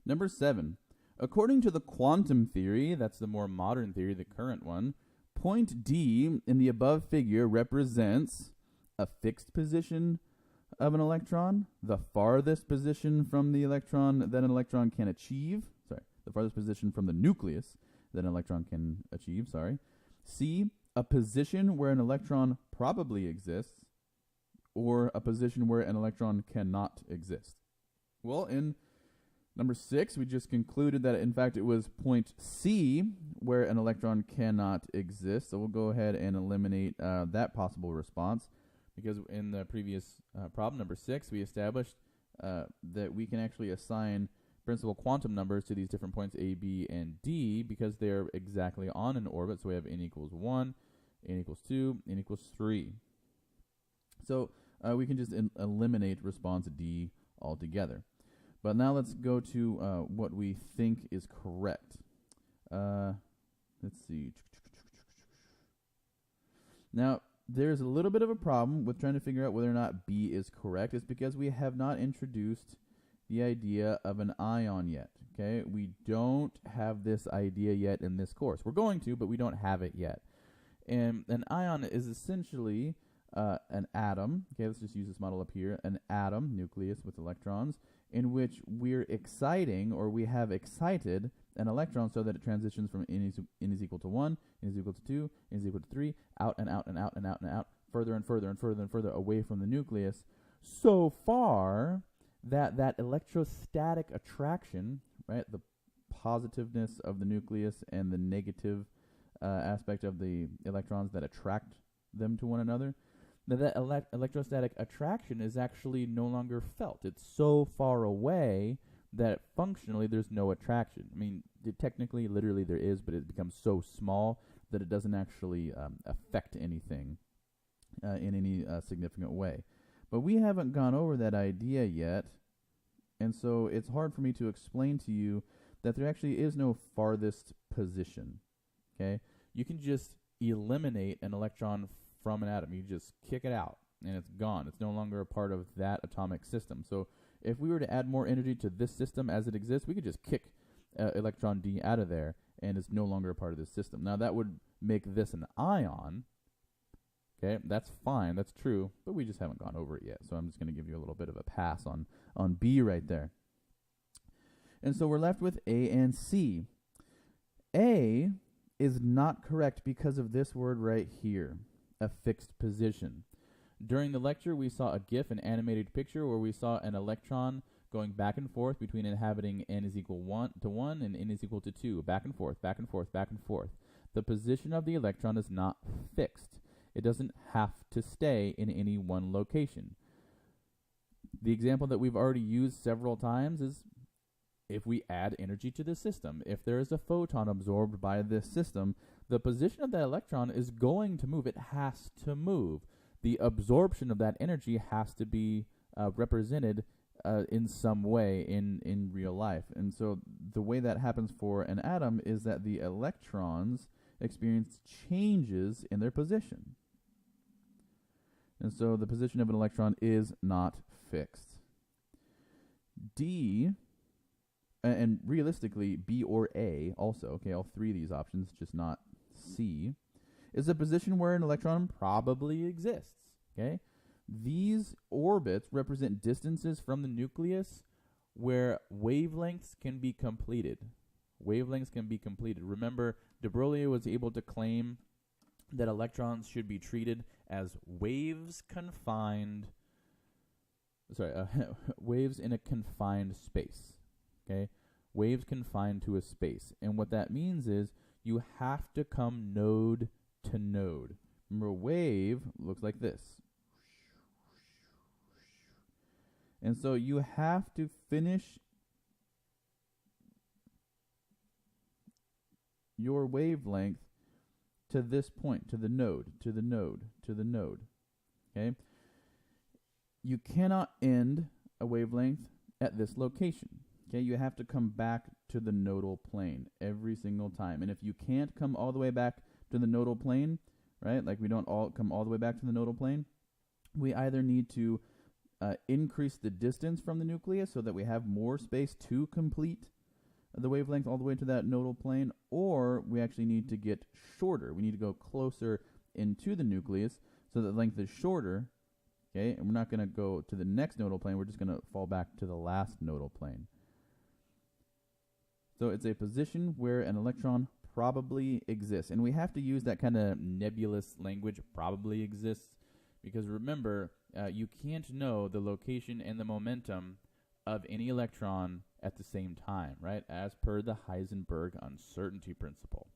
Number 7. According to the quantum theory, that's the more modern theory, the current one, point D in the above figure represents a fixed position of an electron, the farthest position from the electron that an electron can achieve, the farthest position from the nucleus that an electron can achieve, C, a position where an electron probably exists, or a position where an electron cannot exist. Well, in number 6, we just concluded that, in fact, it was point C where an electron cannot exist. So we'll go ahead and eliminate that possible response, because in the previous problem, number 6, we established that we can actually assign principal quantum numbers to these different points A, B, and D because they're exactly on an orbit. So we have n equals 1, n equals 2, n equals 3. So we can just eliminate response D altogether. But now let's go to what we think is correct. Let's see. Now, there's a little bit of a problem with trying to figure out whether or not B is correct. It's because we have not introduced the idea of an ion yet. Okay, we don't have this idea yet in this course. We're going to, but we don't have it yet. And an ion is essentially an atom. Okay, let's just use this model up here. An atom, nucleus with electrons, in which we're exciting, or we have excited an electron so that it transitions from n is equal to 1, n is equal to 2, n is equal to 3, out and out and out and out and out, further and further and further and further away from the nucleus, so far that electrostatic attraction, right, the positiveness of the nucleus and the negative aspect of the electrons that attract them to one another, that electrostatic attraction is actually no longer felt. It's so far away that functionally there's no attraction. I mean, technically, literally there is, but it becomes so small that it doesn't actually affect anything in any significant way. But we haven't gone over that idea yet, and so it's hard for me to explain to you that there actually is no farthest position. Okay, you can just eliminate an electron from an atom. You just kick it out, and it's gone. It's no longer a part of that atomic system. So if we were to add more energy to this system as it exists, we could just kick electron D out of there, and it's no longer a part of this system. Now, that would make this an ion. Okay, that's fine. That's true, but we just haven't gone over it yet. So I'm just going to give you a little bit of a pass on B right there. And so we're left with A and C. A is not correct because of this word right here, a fixed position. During the lecture, we saw a GIF, an animated picture, where we saw an electron going back and forth between inhabiting n is equal to 1 and n is equal to 2, back and forth, back and forth, back and forth. The position of the electron is not fixed. It doesn't have to stay in any one location. The example that we've already used several times is if we add energy to the system. If there is a photon absorbed by this system, the position of that electron is going to move. It has to move. The absorption of that energy has to be represented in some way in real life. And so the way that happens for an atom is that the electrons experience changes in their position. And so the position of an electron is not fixed. D, and realistically, B or A also, okay, all three of these options, just not C, is a position where an electron probably exists, okay? These orbits represent distances from the nucleus where wavelengths can be completed. Wavelengths can be completed. Remember, de Broglie was able to claim that electrons should be treated as waves waves in a confined space, okay? Waves confined to a space. And what that means is you have to come node to node. Remember, a wave looks like this. And so you have to finish your wavelength to this point, to the node, to the node, to the node. Okay? You cannot end a wavelength at this location. Okay? You have to come back to the nodal plane every single time. And if you can't come all the way back to the nodal plane, right? Like we don't all come all the way back to the nodal plane, we either need to increase the distance from the nucleus so that we have more space to complete the wavelength all the way to that nodal plane, or we actually need to get shorter. We need to go closer into the nucleus so that the length is shorter, okay? And we're not going to go to the next nodal plane. We're just going to fall back to the last nodal plane. So it's a position where an electron probably exists. And we have to use that kind of nebulous language, probably exists, because remember, you can't know the location and the momentum of any electron at the same time, right? As per the Heisenberg uncertainty principle.